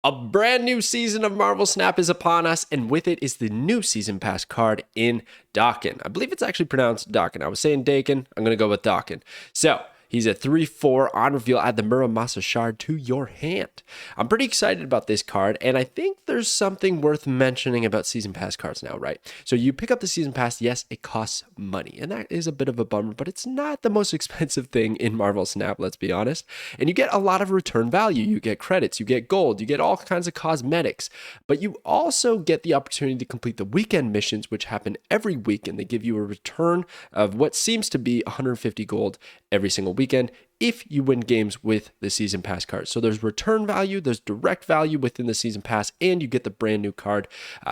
A brand new season of Marvel Snap is upon us, and with it is the new Season Pass card in Daken. I believe it's actually pronounced Daken. I was saying Daken. I'm going to go with Daken. So, he's a 3/4 on reveal. Add the Muramasa shard to your hand. I'm pretty excited about this card, and I think there's something worth mentioning about Season Pass cards now, right? So you pick up the Season Pass, yes, it costs money, and that is a bit of a bummer, but it's not the most expensive thing in Marvel Snap, let's be honest. And you get a lot of return value. You get credits, you get gold, you get all kinds of cosmetics, but you also get the opportunity to complete the weekend missions, which happen every week, and they give you a return of what seems to be 150 gold every single weekend if you win games with the Season Pass card. So there's return value, there's direct value within the Season Pass, and you get the brand new card.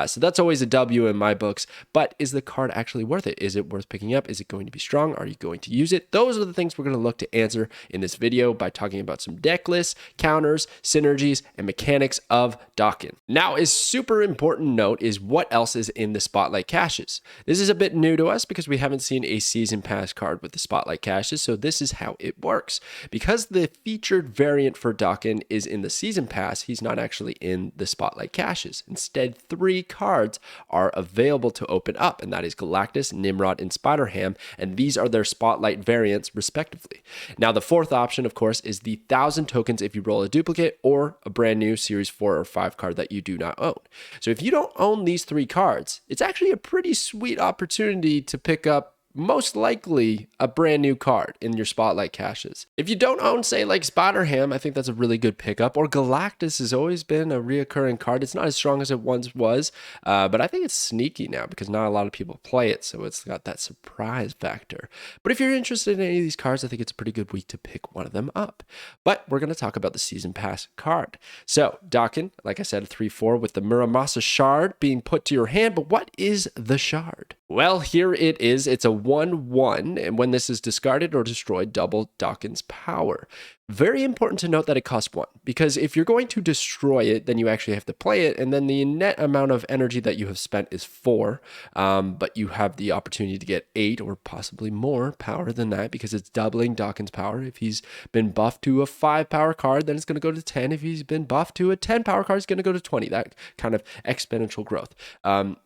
So that's always a W in my books. But is the card actually worth it? Is it worth picking up? Is it going to be strong? Are you going to use it? Those are the things we're going to look to answer in this video by talking about some deck lists, counters, synergies, and mechanics of Daken. Now, a super important note is what else is in the Spotlight caches. This is a bit new to us because we haven't seen a Season Pass card with the Spotlight caches, so this is how it works. Because the featured variant for Daken is in the Season Pass, he's not actually in the Spotlight caches. Instead, 3 cards are available to open up, and that is Galactus, Nimrod, and Spider-Ham, and these are their Spotlight variants, respectively. Now, the 4th option, of course, is the 1,000 tokens if you roll a duplicate or a brand new Series 4 or 5 card that you do not own. So if you don't own these 3 cards, it's actually a pretty sweet opportunity to pick up most likely a brand new card in your Spotlight caches. If you don't own, say, like Spider-Ham, I think that's a really good pickup. Or Galactus has always been a reoccurring card. It's not as strong as it once was, but I think it's sneaky now because not a lot of people play it, so it's got that surprise factor. But if you're interested in any of these cards, I think it's a pretty good week to pick one of them up. But we're going to talk about the Season Pass card. So, Daken, like I said, a 3/4 with the Muramasa shard being put to your hand, but what is the shard? Well, here it is. It's a 1/1, and when this is discarded or destroyed, double Daken's power. Very important to note that it costs 1, because if you're going to destroy it, then you actually have to play it, and then the net amount of energy that you have spent is 4, but you have the opportunity to get 8 or possibly more power than that, because it's doubling Daken's power. If he's been buffed to a 5 power card, then it's going to go to 10. If he's been buffed to a 10 power card, it's going to go to 20. That kind of exponential growth.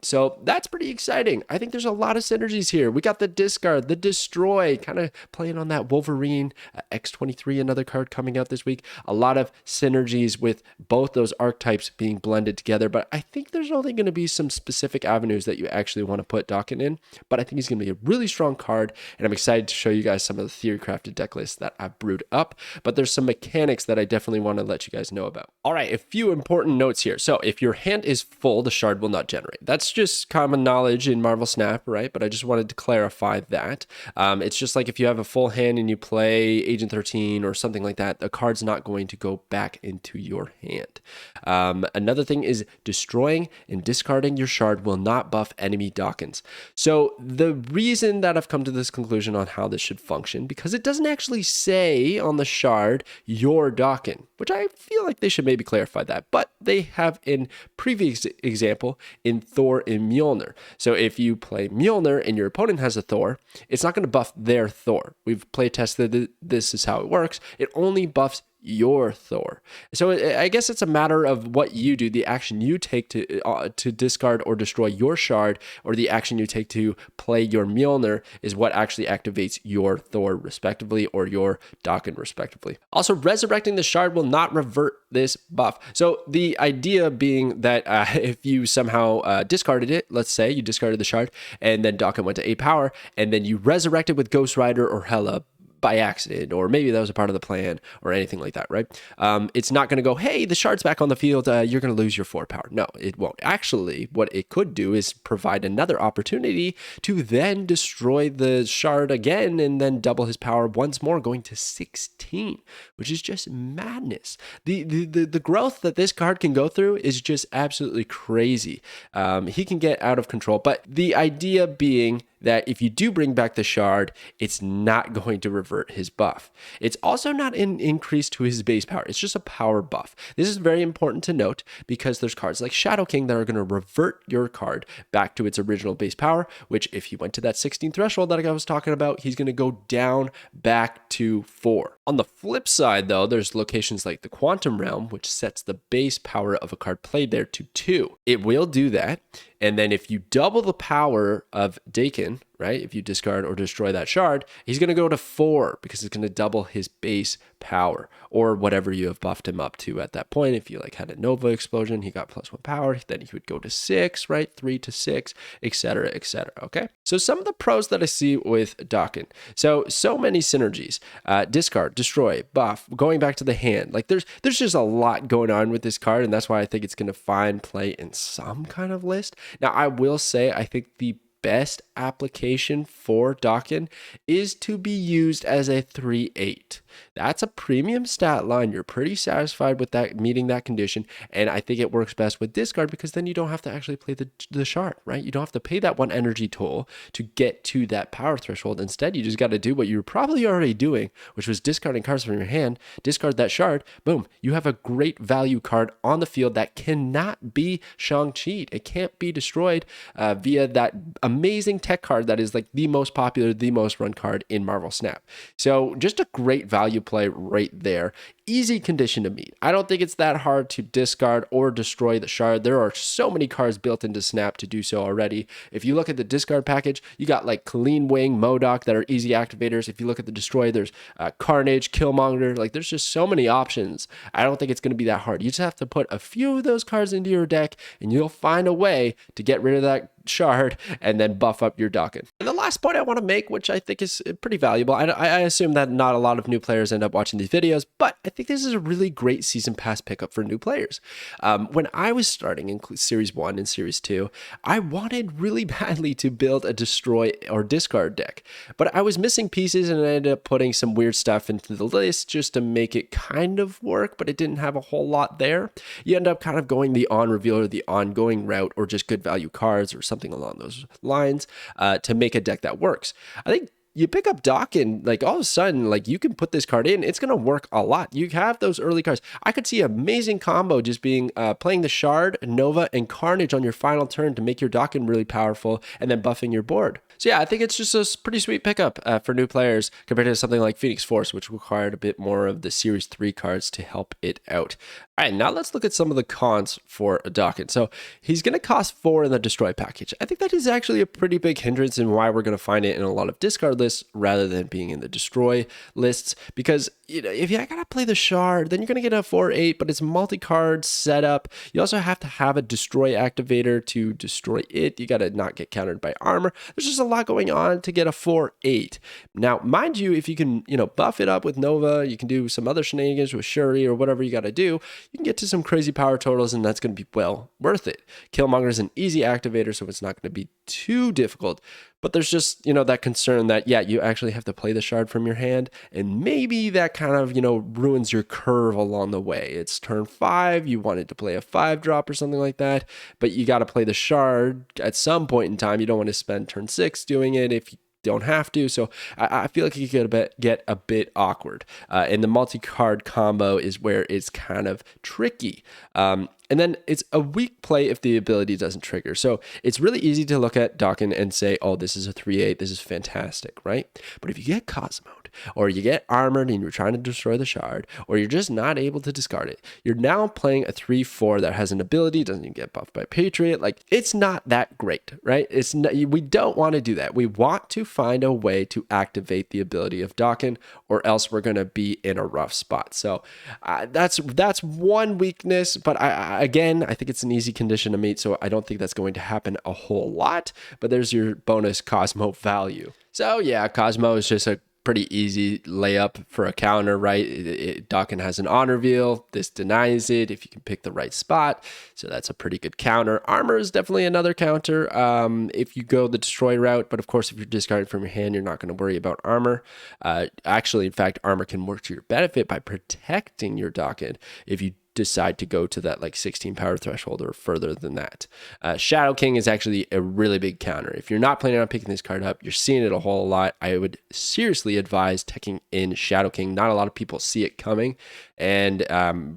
So that's pretty exciting. I think there's a lot of synergies here. We got the discard, the destroy, kind of playing on that Wolverine, X-23, another card coming out this week. A lot of synergies with both those archetypes being blended together, but I think there's only going to be some specific avenues that you actually want to put Daken in, but I think he's going to be a really strong card, and I'm excited to show you guys some of the theory crafted deck lists that I've brewed up, but there's some mechanics that I definitely want to let you guys know about. All right, a few important notes here. So if your hand is full, the shard will not generate. That's just common knowledge in Marvel Snap, right? But I just wanted to clarify that. It's just like if you have a full hand and you play Agent 13 or something like that, the card's not going to go back into your hand. Another thing is destroying and discarding your shard will not buff enemy Dakens. So the reason that I've come to this conclusion on how this should function, because it doesn't actually say on the shard your Daken, which I feel like they should maybe clarify that, but they have in previous example in Thor and Mjolnir. So if you play Mjolnir and your opponent has a Thor, it's not going to buff their Thor. We've play tested this is how it works. It only buffs your Thor. So I guess it's a matter of what you do, the action you take to discard or destroy your shard, or the action you take to play your Mjolnir is what actually activates your Thor respectively, or your Daken respectively. Also, resurrecting the shard will not revert this buff. So the idea being that if you somehow discarded it, let's say you discarded the shard and then Daken went to 8 power, and then you resurrected with Ghost Rider or Hela by accident, or maybe that was a part of the plan or anything like that, right? It's not going to go, hey, the shard's back on the field, you're going to lose your 4 power. No, it won't. Actually, what it could do is provide another opportunity to then destroy the shard again and then double his power once more, going to 16, which is just madness. The growth that this card can go through is just absolutely crazy. He can get out of control, but the idea being that if you do bring back the shard, it's not going to revert his buff. It's also not an increase to his base power. It's just a power buff. This is very important to note because there's cards like Shadow King that are going to revert your card back to its original base power, which if he went to that 16 threshold that I was talking about, he's going to go down back to 4. On the flip side, though, there's locations like the Quantum Realm, which sets the base power of a card played there to 2. It will do that. And then if you double the power of Daken, right, if you discard or destroy that shard, he's going to go to 4 because it's going to double his base power or whatever you have buffed him up to at that point. If you like had a Nova explosion, he got +1 power, then he would go to 6, right, 3 to 6, etc., etc. Okay. So some of the pros that I see with Daken. So many synergies, discard, destroy, buff, going back to the hand. Like there's just a lot going on with this card, and that's why I think it's going to find play in some kind of list. Now, I will say, I think the best application for Daken is to be used as a 3/8. That's a premium stat line. You're pretty satisfied with that, meeting that condition. And I think it works best with discard because then you don't have to actually play the shard, right? You don't have to pay that 1 energy toll to get to that power threshold. Instead, you just got to do what you were probably already doing, which was discarding cards from your hand, discard that shard, boom, you have a great value card on the field that cannot be Shang-Chi'd. It can't be destroyed via that amazing tech card that is like the most popular, the most run card in Marvel Snap. So just a great value play right there. Easy condition to meet. I don't think it's that hard to discard or destroy the shard. There are so many cards built into Snap to do so already. If you look at the discard package, you got like Clean Wing, MODOK that are easy activators. If you look at the destroy, there's Carnage, Killmonger. Like there's just so many options. I don't think it's going to be that hard. You just have to put a few of those cards into your deck and you'll find a way to get rid of that shard and then buff up your Daken. And the last point I want to make, which I think is pretty valuable, I assume that not a lot of new players end up watching these videos, but I think this is a really great season pass pickup for new players. When I was starting in Series 1 and Series 2, I wanted really badly to build a destroy or discard deck, but I was missing pieces and I ended up putting some weird stuff into the list just to make it kind of work, but it didn't have a whole lot there. You end up kind of going the on reveal or the ongoing route or just good value cards or something along those lines to make a deck that works. I think you pick up Daken, like all of a sudden, like you can put this card in, it's going to work a lot. You have those early cards. I could see an amazing combo just being playing the Shard, Nova, and Carnage on your final turn to make your Daken really powerful and then buffing your board. So yeah, I think it's just a pretty sweet pickup for new players compared to something like Phoenix Force, which required a bit more of the Series 3 cards to help it out. All right, now let's look at some of the cons for Daken. So he's going to cost 4 in the Destroy package. I think that is actually a pretty big hindrance in why we're going to find it in a lot of discard lists rather than being in the Destroy lists. Because if you got to play the Shard, then you're going to get a 4/8, but it's multi-card setup. You also have to have a Destroy activator to destroy it. You got to not get countered by armor. There's just a lot going on to get a 4/8. Now, mind you, if you can, buff it up with Nova, you can do some other shenanigans with Shuri or whatever you got to do, you can get to some crazy power totals, and that's going to be well worth it. Killmonger is an easy activator, so it's not going to be too difficult. But there's just, that concern that, yeah, you actually have to play the Shard from your hand, and maybe that kind of, ruins your curve along the way. It's turn 5, you wanted to play a 5-drop or something like that, but you got to play the Shard at some point in time. You don't want to spend turn 6 doing it if you don't have to. So I feel like it could get a bit awkward. And the multi-card combo is where it's kind of tricky. And then it's a weak play if the ability doesn't trigger. So it's really easy to look at Daken and say, oh, this is a 3/8, this is fantastic, right? But if you get Cosmoed, or you get armored and you're trying to destroy the Shard, or you're just not able to discard it, you're now playing a 3/4 that has an ability, doesn't even get buffed by Patriot. Like, it's not that great, right? We don't want to do that. We want to find a way to activate the ability of Daken, or else we're going to be in a rough spot. So that's one weakness, but Again, I think it's an easy condition to meet, so I don't think that's going to happen a whole lot, but there's your bonus Cosmo value. So yeah, Cosmo is just a pretty easy layup for a counter, right? Daken has an on reveal. This denies it if you can pick the right spot. So that's a pretty good counter. Armor is definitely another counter if you go the destroy route. But of course, if you're discarding from your hand, you're not going to worry about armor. Actually, in fact, armor can work to your benefit by protecting your Daken if you decide to go to that like 16 power threshold or further than that. Shadow King is actually a really big counter. If you're not planning on picking this card up, you're seeing it a whole lot, I would seriously advise teching in Shadow King. Not a lot of people see it coming. And,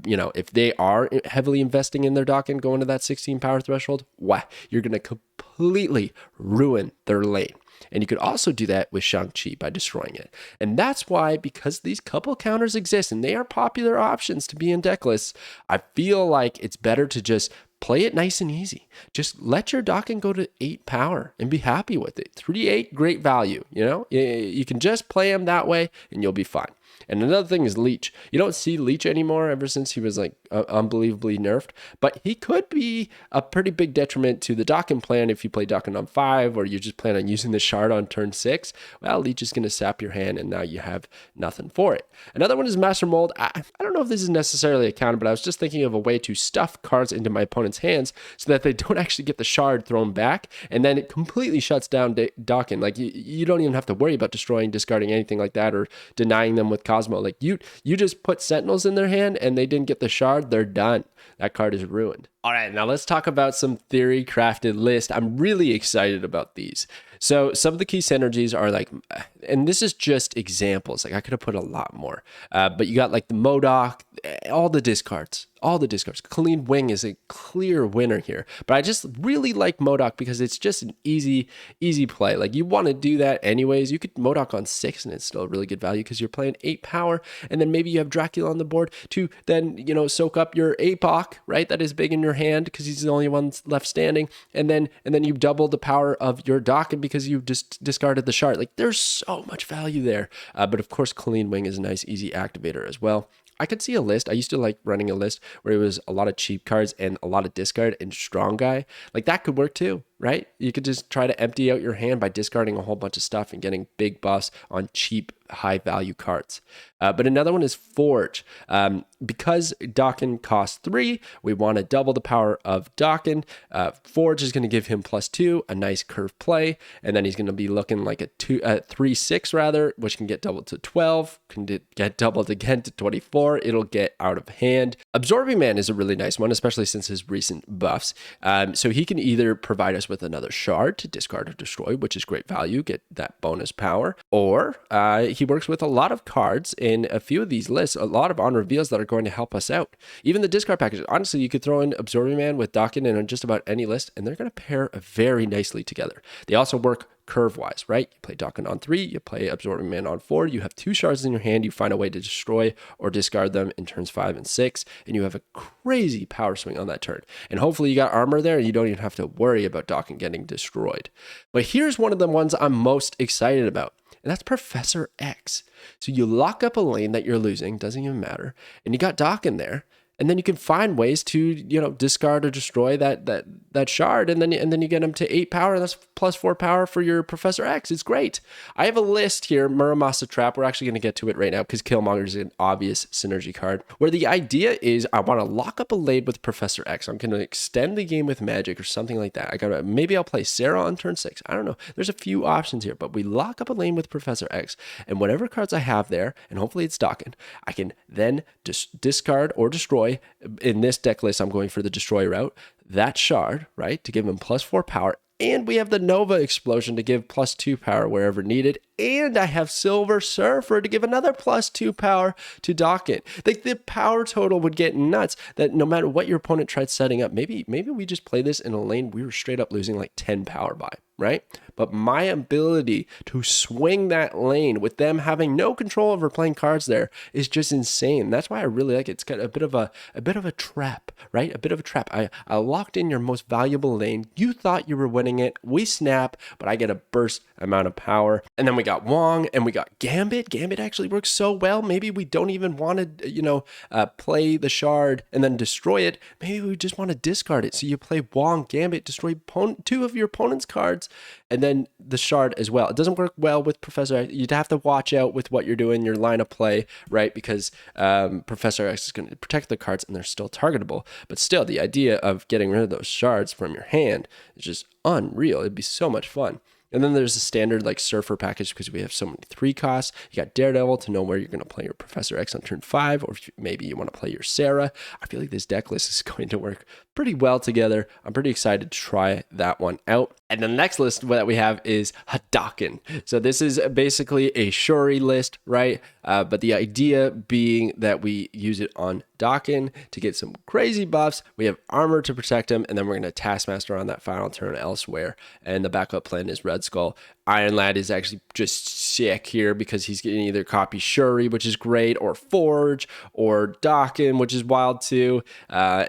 you know, if they are heavily investing in their Daken going to that 16 power threshold, wow, you're going to completely ruin their lane. And you could also do that with Shang-Chi by destroying it. And that's why, because these couple counters exist and they are popular options to be in deck lists, I feel like it's better to just play it nice and easy. Just let your Daken go to 8 power and be happy with it. 3-8, great value. You know, you can just play him that way and you'll be fine. And another thing is Leech. You don't see Leech anymore ever since he was like unbelievably nerfed, but he could be a pretty big detriment to the Daken plan if you play Daken on 5 or you just plan on using the shard on turn 6. Well, Leech is going to sap your hand and now you have nothing for it. Another one is Master Mold. I don't know if this is necessarily a counter, but I was just thinking of a way to stuff cards into my opponent's hands so that they don't actually get the shard thrown back, and then it completely shuts down Daken. Like you don't even have to worry about destroying, discarding anything like that, or denying them with Cosmo. Like you just put Sentinels in their hand and they didn't get the shard, they're done. That card is ruined. All right, now let's talk about some theory crafted list. I'm really excited about these. So some of the key synergies are like, and this is just examples. Like I could have put a lot more, but you got like the MODOK, all the discards. Clean Wing is a clear winner here, but I just really like MODOK because it's just an easy play. Like you want to do that anyways. You could MODOK on 6 and it's still a really good value because you're playing 8 power, and then maybe you have Dracula on the board to then, you know, soak up your APOC, right? That is big in your hand because he's the only one left standing, and then you double the power of your Daken because you just discarded the shard. Like there's so much value there, but of course Clean Wing is a nice easy activator as well. I could see a list. I used to like running a list where it was a lot of cheap cards and a lot of discard and strong guy. Like that could work too, right? You could just try to empty out your hand by discarding a whole bunch of stuff and getting big buffs on cheap, high value cards. But another one is Forge. Because Daken costs 3, we want to double the power of Daken. Forge is going to give him +2, a nice curve play, and then he's going to be looking like a 3/6 rather, which can get doubled to 12, can get doubled again to 24. It'll get out of hand. Absorbing Man is a really nice one, especially since his recent buffs. So he can either provide us with another shard to discard or destroy, which is great value, get that bonus power, or he works with a lot of cards in a few of these lists, a lot of on reveals that are going to help us out. Even the discard package, honestly, you could throw in Absorbing Man with Daken in just about any list, and they're going to pair very nicely together. They also work curve-wise, right? You play Daken on 3, you play Absorbing Man on 4, you have 2 shards in your hand, you find a way to destroy or discard them in turns 5 and 6, and you have a crazy power swing on that turn. And hopefully you got armor there, and you don't even have to worry about Daken getting destroyed. But here's one of the ones I'm most excited about, and that's Professor X. So you lock up a lane that you're losing, doesn't even matter, and you got Daken there, and then you can find ways to, you know, discard or destroy that shard, and then you get him to 8 power, and that's +4 power for your Professor X. It's great. I have a list here, Muramasa Trap. We're actually going to get to it right now because Killmonger is an obvious synergy card, where the idea is I want to lock up a lane with Professor X. I'm going to extend the game with magic or something like that. Maybe I'll play Sarah on turn 6. I don't know. There's a few options here, but we lock up a lane with Professor X, and whatever cards I have there, and hopefully it's Daken, I can then discard or destroy. In this deck list, I'm going for the destroy route. That shard, right, to give him +4 power. And we have the Nova Explosion to give +2 power wherever needed. And I have Silver Surfer to give another +2 power to Daken. Like the power total would get nuts that no matter what your opponent tried setting up, maybe we just play this in a lane we were straight up losing like 10 power by, right? But my ability to swing that lane with them having no control over playing cards there is just insane. That's why I really like it. It's got a bit of a trap, right? A bit of a trap. I locked in your most valuable lane. You thought you were winning it. We snap, but I get a burst amount of power. And then we got Wong and we got Gambit. Gambit actually works so well. Maybe we don't even want to, play the shard and then destroy it. Maybe we just want to discard it. So you play Wong, Gambit, destroy 2 of your opponent's cards, and then the shard as well. It doesn't work well with Professor X. You'd have to watch out with what you're doing, your line of play, right? Because Professor X is going to protect the cards and they're still targetable. But still, the idea of getting rid of those shards from your hand is just unreal. It'd be so much fun. And then there's a standard like Surfer package because we have so many 3 costs. You got Daredevil to know where you're going to play your Professor X on turn 5, or if maybe you want to play your Sarah. I feel like this deck list is going to work pretty well together. I'm pretty excited to try that one out. And the next list that we have is Daken. So this is basically a Shuri list, right? But the idea being that we use it on Daken to get some crazy buffs. We have armor to protect him, and then we're going to Taskmaster on that final turn elsewhere. And the backup plan is Red Skull. Iron Lad is actually just sick here because he's getting either copy Shuri, which is great, or Forge, or Daken, which is wild too.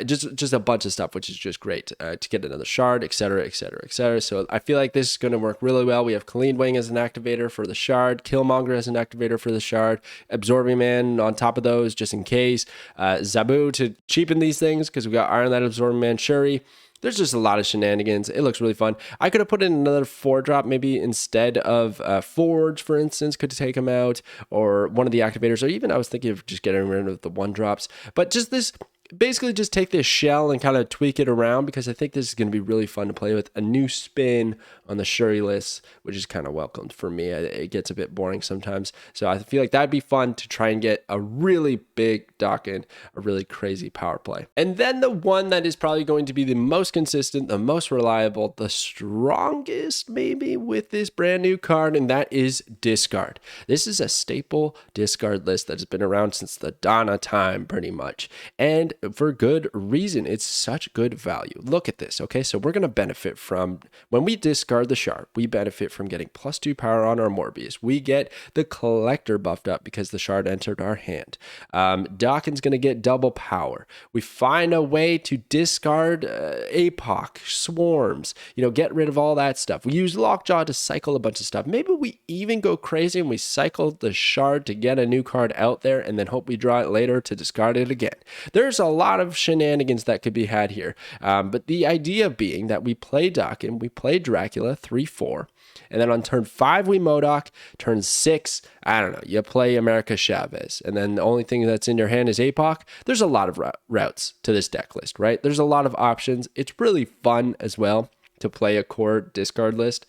Just a bunch of stuff, which is just great to get another shard, etc., etc., etc. So I feel like this is going to work really well. We have Colleen Wing as an activator for the shard, Killmonger as an activator for the shard, Absorbing Man on top of those just in case, ZABU to cheapen these things because we got Iron Lad, Absorbing Man, Shuri. There's just a lot of shenanigans. It looks really fun. I could have put in another 4-drop maybe instead of Forge, for instance, could take him out, or one of the activators, or even I was thinking of just getting rid of the 1-drops. But just this, basically just take this shell and kind of tweak it around because I think this is going to be really fun to play with. A new spin on the Shuri list, which is kind of welcomed for me. It gets a bit boring sometimes. So I feel like that'd be fun to try and get a really big Daken, a really crazy power play. And then the one that is probably going to be the most consistent, the most reliable, the strongest maybe with this brand new card, and that is Discard. This is a staple discard list that has been around since the dawn of time pretty much. And for good reason. It's such good value. Look at this. Okay, so we're going to benefit from, when we discard the shard, we benefit from getting +2 power on our Morbius. We get the collector buffed up because the shard entered our hand. Daken's going to get double power. We find a way to discard APOC, swarms, get rid of all that stuff. We use Lockjaw to cycle a bunch of stuff. Maybe we even go crazy and we cycle the shard to get a new card out there and then hope we draw it later to discard it again. There's a lot of shenanigans that could be had here. But the idea being that we play Daken, we play Dracula 3/4, and then on turn 5 we MODOK, turn 6, I don't know, you play America Chavez, and then the only thing that's in your hand is APOC. There's a lot of routes to this deck list, right? There's a lot of options. It's really fun as well to play a core discard list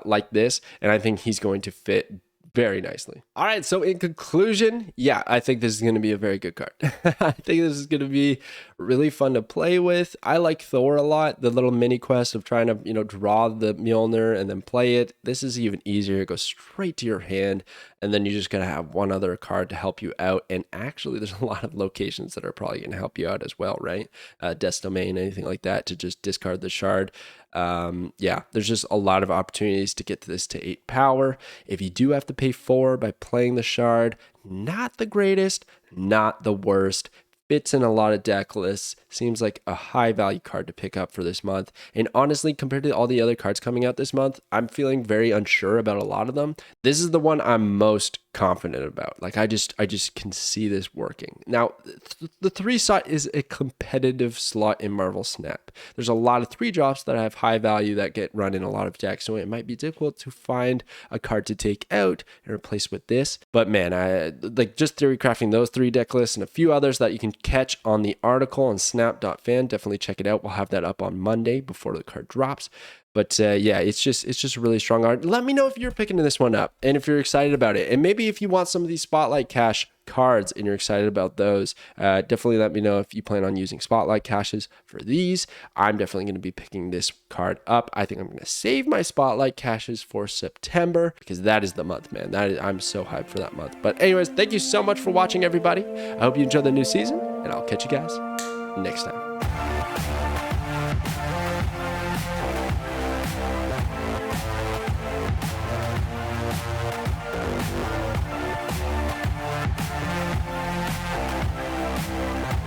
like this, and I think he's going to fit very nicely. All right, so in conclusion, yeah, I think this is going to be a very good card. I think this is going to be really fun to play with. I like Thor a lot, the little mini quest of trying to, draw the Mjolnir and then play it. This is even easier. It goes straight to your hand, and then you're just going to have one other card to help you out. And actually, there's a lot of locations that are probably going to help you out as well, right? Death's Domain, anything like that, to just discard the shard. Yeah, there's just a lot of opportunities to get to this to 8 power. If you do have to pay 4 by playing the shard, not the greatest, not the worst. Fits in a lot of deck lists. Seems like a high value card to pick up for this month. And honestly, compared to all the other cards coming out this month, I'm feeling very unsure about a lot of them. This is the one I'm most confident about. Like I just can see this working. Now, the 3 slot is a competitive slot in Marvel Snap. There's a lot of 3-drops that have high value that get run in a lot of decks, so it might be difficult to find a card to take out and replace with this. But man, I like just theory crafting those 3 deck lists and a few others that you can catch on the article on snap.fan. Definitely check it out. We'll have that up on Monday before the card drops. But yeah, it's just a really strong art. Let me know if you're picking this one up and if you're excited about it. And maybe if you want some of these Spotlight Cash cards and you're excited about those, definitely let me know if you plan on using Spotlight Caches for these. I'm definitely going to be picking this card up. I think I'm going to save my Spotlight Caches for September because that is the month, man. I'm so hyped for that month. But anyways, thank you so much for watching, everybody. I hope you enjoy the new season, and I'll catch you guys next time.